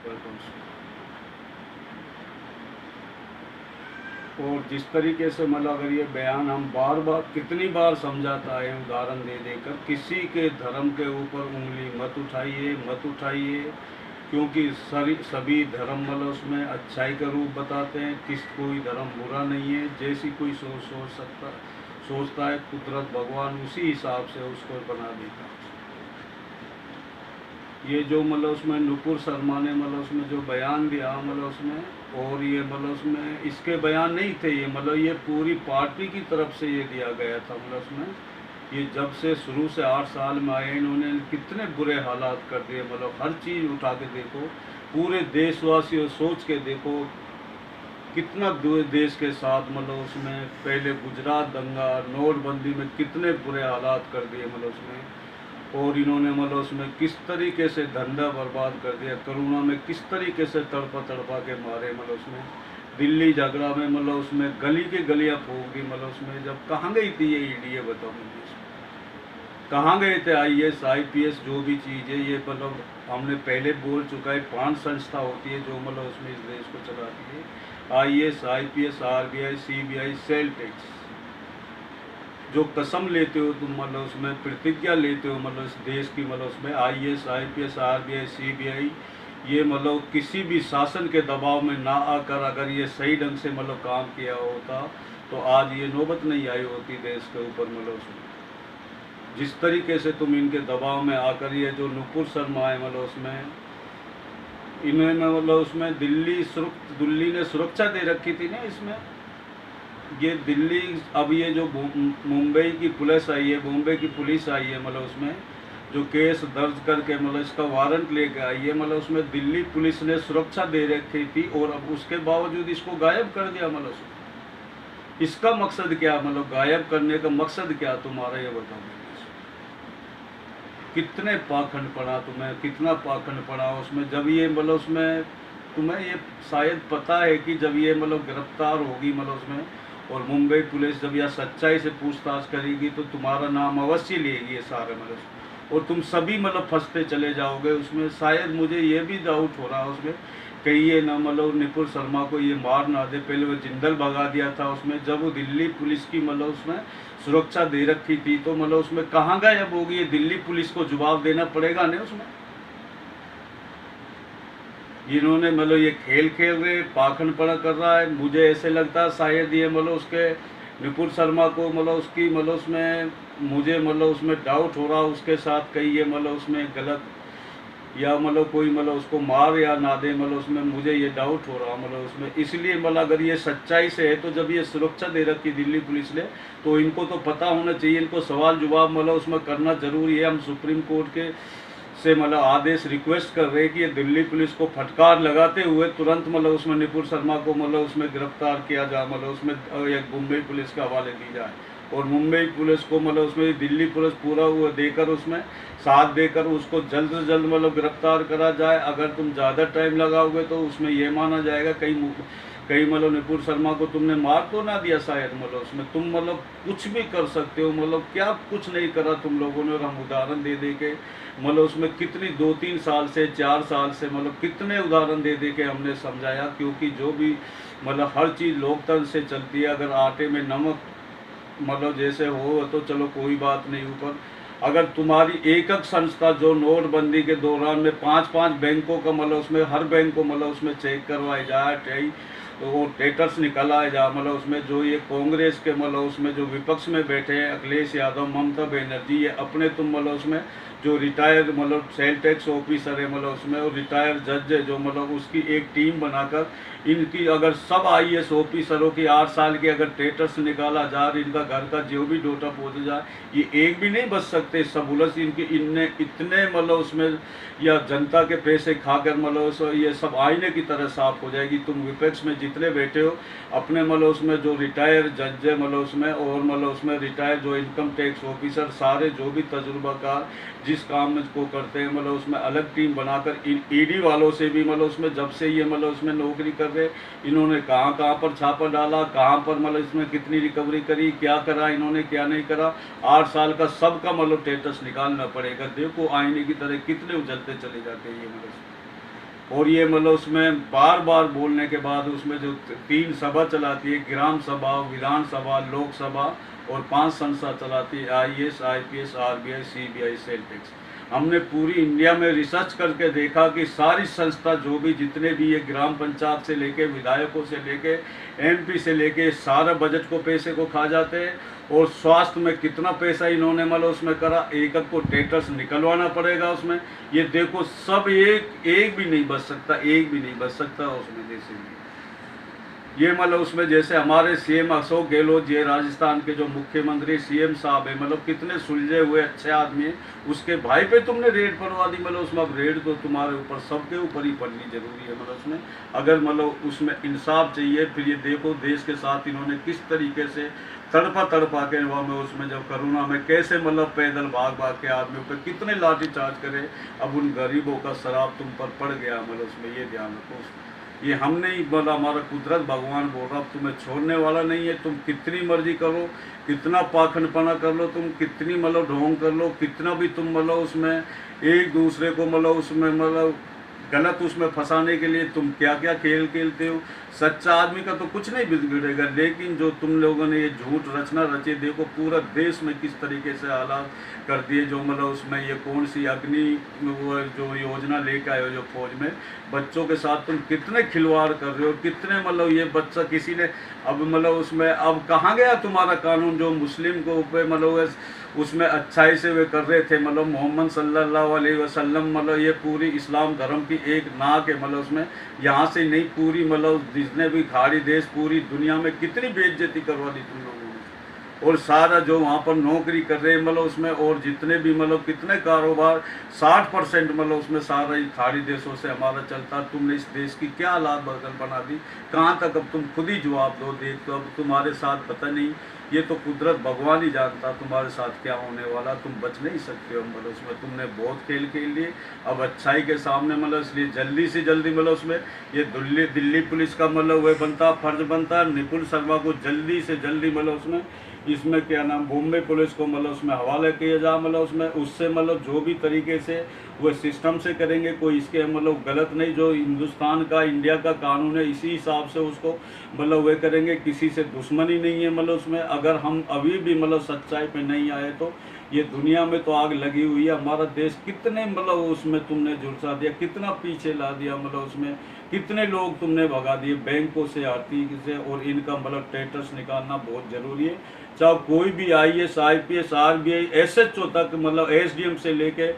Welcome. और जिस तरीके से मतलब अगर ये बयान हम बार बार कितनी बार समझाता है उदाहरण दे देकर, किसी के धर्म के ऊपर उंगली मत उठाइए, मत उठाइए, क्योंकि सभी धर्म मतलब उसमें अच्छाई का रूप बताते हैं। कोई धर्म बुरा नहीं है। जैसी कोई सोचता है, कुदरत भगवान उसी हिसाब से उसको बना देता है। ये जो मतलब उसमें नुपुर शर्मा ने मतलब उसमें जो बयान दिया मतलब उसमें, और ये मतलब उसमें इसके बयान नहीं थे, ये मतलब ये पूरी पार्टी की तरफ से ये दिया गया था। मतलब उसमें ये जब से शुरू से 8 साल में आए, इन्होंने कितने बुरे हालात कर दिए। मतलब हर चीज़ उठा के देखो, पूरे देशवासियों सोच के देखो कितना देश के साथ मतलब उसमें पहले गुजरात दंगा, नोटबंदी में कितने बुरे हालात कर दिए मतलब उसमें। और इन्होंने मतलब उसमें किस तरीके से धंधा बर्बाद कर दिया। कोरोना में किस तरीके से तड़पा के मारे मतलब उसमें। दिल्ली झगड़ा में मतलब उसमें गली के गलियां फूक दी मतलब उसमें। जब कहाँ गई थी ये ईडी, ये बताओ मुझे, कहाँ गए थे आईएएस आईपीएस जो भी चीज़ है ये। मतलब हमने पहले बोल चुका है, 5 संस्था होती है जो मतलब उसमें इस देश को चलाती है। IAS IPS RBI CBI sale tax. जो कसम लेते हो तुम मतलब उसमें, प्रतिज्ञा लेते हो मतलब इस देश की मतलब उसमें, आईएएस आईपीएस आरबीआई सीबीआई, ये मतलब किसी भी शासन के दबाव में ना आकर अगर ये सही ढंग से मतलब काम किया होता तो आज ये नौबत नहीं आई होती देश के ऊपर मतलब उसमें। जिस तरीके से तुम इनके दबाव में आकर ये जो नुपुर शर्मा है मतलब उसमें, इन्होंने मतलब उसमें दिल्ली ने सुरक्षा दे रखी थी ना इसमें। ये दिल्ली, अब ये जो मुंबई की पुलिस आई है, बॉम्बे की पुलिस आई है मतलब उसमें, जो केस दर्ज करके मतलब इसका वारंट लेके आई है मतलब उसमें, दिल्ली पुलिस ने सुरक्षा दे रखी थी और अब उसके बावजूद इसको गायब कर दिया मतलब उसमें। इसका मकसद क्या, मतलब गायब करने का मकसद क्या तुम्हारा, ये बताओ मुझे। कितने पाखंड पड़ा तुम्हें, कितना पाखंड पड़ा उसमें। जब ये मतलब उसमें, तुम्हें ये शायद पता है कि जब ये मतलब गिरफ्तार होगी मतलब उसमें, और मुंबई पुलिस जब यह सच्चाई से पूछताछ करेगी तो तुम्हारा नाम अवश्य लेगी ये सारे मतलब, और तुम सभी मतलब फंसते चले जाओगे उसमें। शायद मुझे ये भी डाउट हो रहा है उसमें, कहीं ये ना मतलब नुपुर शर्मा को ये मार ना दे। पहले वो जिंदल भगा दिया था उसमें, जब वो दिल्ली पुलिस की मतलब उसमें सुरक्षा दे रखी थी तो मतलब उसमें कहाँ गायब होगी ये। दिल्ली पुलिस को जवाब देना पड़ेगा नहीं उसमें। इन्होंने मतलब ये खेल खेल रहे, पाखंड पड़ा कर रहा है। मुझे ऐसे लगता है शायद ये मतलब उसके नुपुर शर्मा को मतलब उसकी मतलब उसमें, मुझे मतलब उसमें डाउट हो रहा उसके साथ कहीं ये मतलब उसमें गलत, या मतलब कोई मतलब उसको मार या ना दे मतलब उसमें, मुझे ये डाउट हो रहा मतलब उसमें। इसलिए मतलब अगर ये सच्चाई से है तो जब ये सुरक्षा दे रखी दिल्ली पुलिस ने तो इनको तो पता होना चाहिए, इनको सवाल जवाब मतलब उसमें करना जरूरी है। हम सुप्रीम कोर्ट के से मतलब आदेश रिक्वेस्ट कर रहे हैं कि ये दिल्ली पुलिस को फटकार लगाते हुए तुरंत मतलब उसमें नुपुर शर्मा को मतलब उसमें गिरफ्तार किया जाए, मतलब उसमें एक मुंबई पुलिस के हवाले दी जाए। और मुंबई पुलिस को मतलब उसमें दिल्ली पुलिस पूरा वो देकर उसमें साथ देकर उसको जल्द से जल्द मतलब गिरफ्तार करा जाए। अगर तुम ज़्यादा टाइम लगाओगे तो उसमें ये माना जाएगा कहीं मतलब नुपुर शर्मा को तुमने मार तो ना दिया शायद मतलब उसमें। तुम मतलब कुछ भी कर सकते हो, मतलब क्या कुछ नहीं करा तुम लोगों ने। और हम उदाहरण दे दे के मतलब उसमें कितनी 2-3 साल से 4 साल से मतलब कितने उदाहरण दे दे के हमने समझाया। क्योंकि जो भी मतलब हर चीज़ लोकतंत्र से चलती है। अगर आटे में नमक मतलब जैसे हो तो चलो कोई बात नहीं, ऊपर अगर तुम्हारी एकक संस्था जो नोटबंदी के दौरान में 5-5 बैंकों का मतलब उसमें हर बैंक को मतलब उसमें चेक करवाए जाए, तो वो डेटर्स निकाला जा मतलब उसमें, जो ये कांग्रेस के मतलब उसमें जो विपक्ष में बैठे हैं अखिलेश यादव, ममता बनर्जी, ये अपने तुम मतलब उसमें जो रिटायर्ड मतलब सेल टैक्स ऑफिसर है मतलब उसमें, और रिटायर्ड जज है जो मतलब उसकी एक टीम बनाकर इनकी अगर सब आईएएस ऑफिसरों की 8 साल की अगर स्टेटस निकाला जाए, इनका घर का जो भी डोटा पहुँच जाए, ये एक भी नहीं बच सकते सबूलस इनकी। इनने इतने मतलब उसमें, या जनता के पैसे खाकर मतलब ये सब आईने की तरह साफ हो जाएगी। तुम विपक्ष में जितने बैठे हो अपने मतलब उसमें जो रिटायर जज है मतलब उसमें, और मतलब उसमें रिटायर जो इनकम टैक्स ऑफिसर, सारे जो भी तजुर्बाकार जिस काम में को करते हैं मतलब उसमें अलग टीम बनाकर ईडी वालों से भी मतलब उसमें, जब से ये मतलब उसमें नौकरी कर रहे, इन्होंने कहाँ कहाँ पर छापा डाला, कहाँ पर मतलब इसमें कितनी रिकवरी करी, क्या करा इन्होंने, क्या नहीं करा। 8 साल का सबका मतलब स्टेटस निकालना पड़ेगा। देखो आईने की तरह कितने उजलते चले जाते हैं ये मतलब। और ये मतलब उसमें बार बार बोलने के बाद उसमें जो 3 सभा चलाती है, ग्राम सभा, विधानसभा, लोकसभा, और 5 संस्था चलाती है, IAS, IPS, RBI, CBI, sale tax. हमने पूरी इंडिया में रिसर्च करके देखा कि सारी संस्था जो भी जितने भी ये ग्राम पंचायत से लेके, विधायकों से लेके, MP से लेके, सारा बजट को पैसे को खा जाते हैं। और स्वास्थ्य में कितना पैसा इन्होंने मतलब उसमें करा, एक को टेटस निकलवाना पड़ेगा उसमें। ये देखो सब एक भी नहीं बच सकता, एक भी नहीं बच सकता उसमें। जैसे ये मतलब उसमें जैसे हमारे CM अशोक गहलोत जी, राजस्थान के जो मुख्यमंत्री CM साहब है, मतलब कितने सुलझे हुए अच्छे आदमी हैं। उसके भाई पे तुमने रेड पड़वा दी, मतलब उसमें अब रेड तो तुम्हारे ऊपर, सबके ऊपर ही पड़नी जरूरी है। मतलब उसमें अगर मतलब उसमें इंसाफ चाहिए, फिर ये देखो देश के साथ इन्होंने किस तरीके से तड़पा के वहाँ में उसमें जब कोरोना में कैसे मतलब पैदल भाग के आदमियों पे कितने लाठी चार्ज करे। अब उन गरीबों का शराब तुम पर पड़ गया, मतलब उसमें ये ध्यान रखो। ये हम नहीं बोला, हमारा कुदरत भगवान बोल रहा, अब तुम्हें छोड़ने वाला नहीं है। तुम कितनी मर्जी करो, कितना पाखंडपना कर लो, तुम कितनी मतलब ढोंग कर लो, कितना भी तुम मतलब उसमें एक दूसरे को मतलब उसमें मतलब गलत उसमें फंसाने के लिए तुम क्या क्या खेल खेलते हो। सच्चा आदमी का तो कुछ नहीं बिगड़ेगा, लेकिन जो तुम लोगों ने ये झूठ रचना रची, देखो पूरा देश में किस तरीके से हालात कर दिए। जो मतलब उसमें ये कौन सी अग्नि वो जो योजना लेके आए हो, जो फौज में बच्चों के साथ तुम कितने खिलवाड़ कर रहे हो, कितने मतलब ये बच्चा किसी ने अब मतलब उसमें अब कहाँ गया तुम्हारा कानून जो मुस्लिम को ऊपर मतलब उसमें अच्छाई से वे कर रहे थे। मतलब मोहम्मद सल्लल्लाहु अलैहि वसल्लम मतलब ये पूरी इस्लाम धर्म की एक नाक है। मतलब उसमें यहाँ से नहीं पूरी मतलब जितने भी खाड़ी देश पूरी दुनिया में कितनी बेइज्जती करवा दी तुम लोगों ने। और सारा जो वहाँ पर नौकरी कर रहे हैं मतलब उसमें, और जितने भी मतलब कितने कारोबार 60% मतलब उसमें सारा ही खाड़ी देशों से हमारा चलता। तुमने इस देश की क्या हालात बदल बना दी, कहाँ तक अब तुम खुद ही जवाब दो। देख तो अब तुम्हारे साथ पता नहीं, ये तो कुदरत भगवान ही जानता तुम्हारे साथ क्या होने वाला, तुम बच नहीं सकते हो। मतलब उसमें तुमने बहुत खेल खेल लिए, अब अच्छाई के सामने मतलब इसलिए जल्दी से जल्दी मतलब उसमें ये दिल्ली पुलिस का मतलब वह बनता फर्ज बनता, निपुण शर्मा को जल्दी से जल्दी मतलब उसमें इसमें क्या नाम बॉम्बे पुलिस को मतलब उसमें हवाले किया जा। मतलब उसमें उससे मतलब जो भी तरीके से वो सिस्टम से करेंगे, कोई इसके मतलब गलत नहीं, जो हिंदुस्तान का इंडिया का कानून है इसी हिसाब से उसको मतलब वे करेंगे। किसी से दुश्मनी नहीं है मतलब उसमें। अगर हम अभी भी मतलब सच्चाई पे नहीं आए तो ये दुनिया में तो आग लगी हुई है। हमारा देश कितने मतलब उसमें तुमने झुलसा दिया, कितना पीछे ला दिया, मतलब उसमें कितने लोग तुमने भगा दिए बैंकों से, आर्थिक से। और इनका मतलब स्टेटस निकालना बहुत ज़रूरी है। चाहे कोई भी IAS, IPS, RBI, SHO तक मतलब SDM से लेके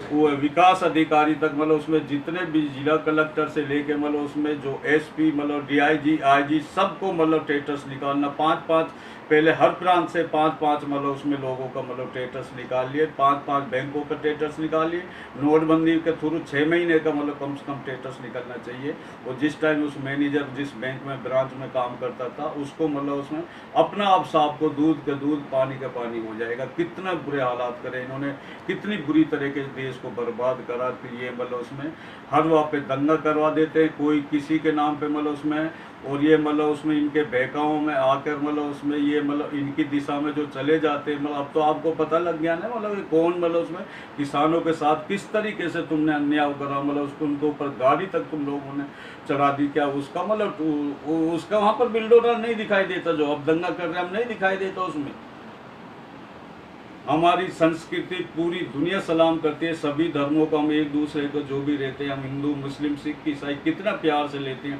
वो विकास अधिकारी तक मतलब उसमें जितने भी जिला कलेक्टर से लेके मतलब उसमें जो SP मतलब DIG, IG सबको मतलब स्टेटस निकालना। 5-5 पहले हर प्रांत से 5-5 मतलब उसमें लोगों का मतलब स्टेटस निकाल लिए, 5-5 बैंकों का स्टेटस निकाल लिए। नोटबंदी के थ्रू 6 महीने का मतलब कम से कम स्टेटस निकलना चाहिए। और जिस टाइम उस मैनेजर जिस बैंक में ब्रांच में काम करता था उसको मतलब उसमें अपना आप साहब को दूध का दूध पानी का पानी हो जाएगा। कितना बुरे हालात करे इन्होंने, कितनी बुरी तरीके से देश को बर्बाद करा। फिर ये मतलब उसमें हर वहाँ पे दंगा करवा देते हैं कोई किसी के नाम पे मतलब उसमें। और ये मतलब उसमें इनके बहकाओं में आकर मतलब उसमें ये मतलब इनकी दिशा में जो चले जाते हैं। मतलब अब तो आपको पता लग गया ना मतलब कौन मतलब उसमें किसानों के साथ किस तरीके से तुमने अन्याय करा। मतलब उसको उनके ऊपर गाड़ी तक तुम लोगों ने चढ़ा दी। क्या उसका मतलब उसका वहाँ पर बिल्डोनर नहीं दिखाई देता जो अब दंगा कर रहे हैं, हम नहीं दिखाई देता उसमें। हमारी संस्कृति पूरी दुनिया सलाम करती है, सभी धर्मों को हम एक दूसरे को जो भी रहते हैं, हम हिंदू मुस्लिम सिख ईसाई कितना प्यार से रहते हैं।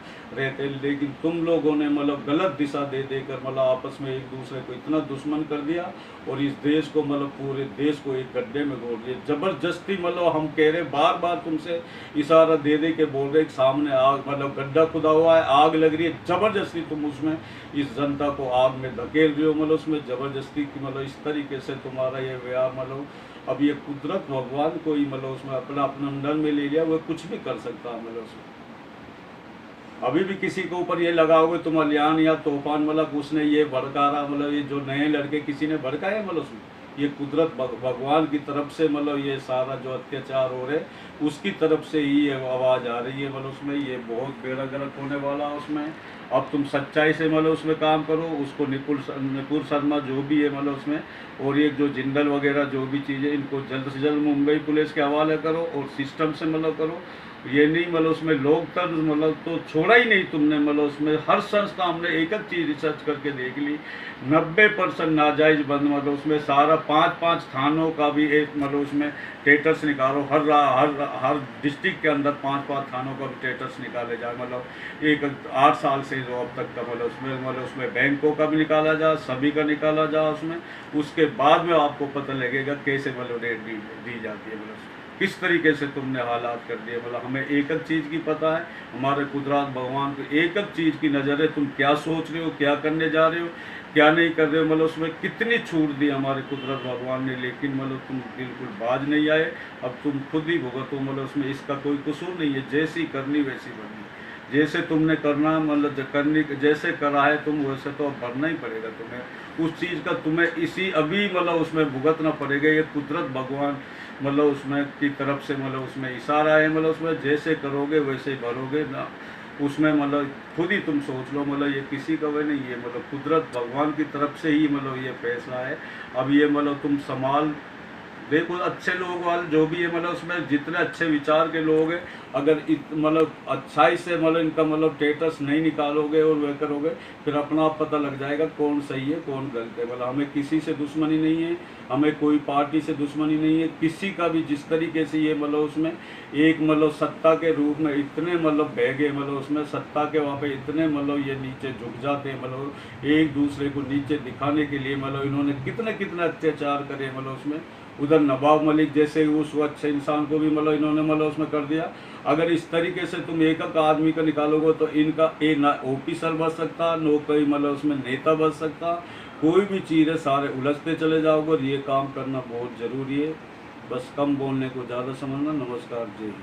लेकिन तुम लोगों ने मतलब गलत दिशा दे देकर मतलब आपस में एक दूसरे को इतना दुश्मन कर दिया। और इस देश को मतलब पूरे देश को एक गड्ढे में घोल दिया ज़बरदस्ती। मतलब हम कह रहे बार बार तुमसे इशारा दे दे के बोल रहे सामने आग मतलब गड्ढा खुदा हुआ है, आग लग रही है, ज़बरदस्ती तुम उसमें इस जनता को आग में धकेल रहे हो। मतलब उसमें ज़बरदस्ती की मतलब इस तरीके से तुम्हारा ये व्यवहार मतलब अब ये कुदरत भगवान को ही मतलब उसमें अपना अंडर में ले लिया, वो कुछ भी कर सकता है। मतलब उसमें अभी भी किसी के ऊपर ये लगाओगे तुम अलियान या तूफान मतलब उसने ये भड़का रहा मतलब ये जो नए लड़के किसी ने भड़काए मतलब उसमें ये कुदरत भगवान की तरफ से मतलब ये सारा जो अत्याचार हो रहे उसकी तरफ से ही ये आवाज़ आ रही है। मतलब उसमें ये बहुत बेड़ा गर्क होने वाला है उसमें। अब तुम सच्चाई से मतलब उसमें काम करो, उसको निपुण शर्मा जो भी है मतलब उसमें, और ये जो जिंदल वगैरह जो भी चीज़ें इनको जल्द से जल्द मुंबई पुलिस के हवाले करो और सिस्टम से मतलब करो। ये नहीं मतलब उसमें लोकतंत्र मतलब तो छोड़ा ही नहीं तुमने, मतलब उसमें हर संस्था हमने एक एक चीज़ रिसर्च करके देख ली। 90% नाजायज़ बंद, मतलब उसमें सारा 5-5 थानों का भी एक मतलब उसमें स्टेटस निकालो, हर डिस्ट्रिक्ट के अंदर 5-5 थानों का भी स्टेटस निकाले जाए, मतलब एक 8 साल से जो अब तक का मतलब उसमें बैंकों का भी निकाला जाए, सभी का निकाला जाए उसमें। उसके बाद में आपको पता लगेगा कैसे मतलब रेट दी जाती है, मतलब किस तरीके से तुमने हालात कर दिए। मतलब हमें एक एक चीज़ की पता है, हमारे कुदरत भगवान को एक एक चीज़ की नज़र है, तुम क्या सोच रहे हो, क्या करने जा रहे हो, क्या नहीं कर रहे हो, मतलब उसमें कितनी छूट दी हमारे कुदरत भगवान ने, लेकिन मतलब तुम बिल्कुल बाज नहीं आए। अब तुम खुद ही भुगतो, मतलब उसमें इसका कोई कसूर नहीं है, जैसी करनी वैसी बननी, जैसे तुमने करना मतलब करनी जैसे करा है तुम वैसे तो अब भरना ही पड़ेगा तुम्हें उस चीज़ का, तुम्हें इसी अभी मतलब उसमें भुगतना पड़ेगा। ये कुदरत भगवान मतलब उसमें की तरफ से मतलब उसमें इशारा है, मतलब उसमें जैसे करोगे वैसे ही भरोगे ना, उसमें मतलब खुद ही तुम सोच लो, मतलब ये किसी का वह नहीं है, मतलब कुदरत भगवान की तरफ से ही मतलब ये फैसला है। अब ये मतलब तुम संभाल देखो, अच्छे लोग वाले जो भी है मतलब उसमें जितने अच्छे विचार के लोग हैं, अगर मतलब अच्छाई से मतलब इनका मतलब स्टेटस नहीं निकालोगे और वह करोगे, फिर अपना आप पता लग जाएगा कौन सही है कौन गलत है। मतलब हमें किसी से दुश्मनी नहीं है, हमें कोई पार्टी से दुश्मनी नहीं है, किसी का भी। जिस तरीके से ये मतलब उसमें एक मतलब सत्ता के रूप में इतने मतलब बह गए, मतलब उसमें सत्ता के वहाँ पे इतने मतलब ये नीचे झुक जाते हैं, मतलब एक दूसरे को नीचे दिखाने के लिए मतलब इन्होंने कितने कितने अत्याचार करे, मतलब उसमें उधर नवाब मलिक जैसे उस अच्छे इंसान को भी मतलब इन्होंने मतलब उसमें कर दिया। अगर इस तरीके से तुम एक एक आदमी का निकालोगे तो इनका ना ऑफिसर बच सकता, नो कोई मतलब उसमें नेता बच सकता, कोई भी चीज़ है, सारे उलझते चले जाओगे। और ये काम करना बहुत ज़रूरी है, बस कम बोलने को ज़्यादा समझना। नमस्कार जी।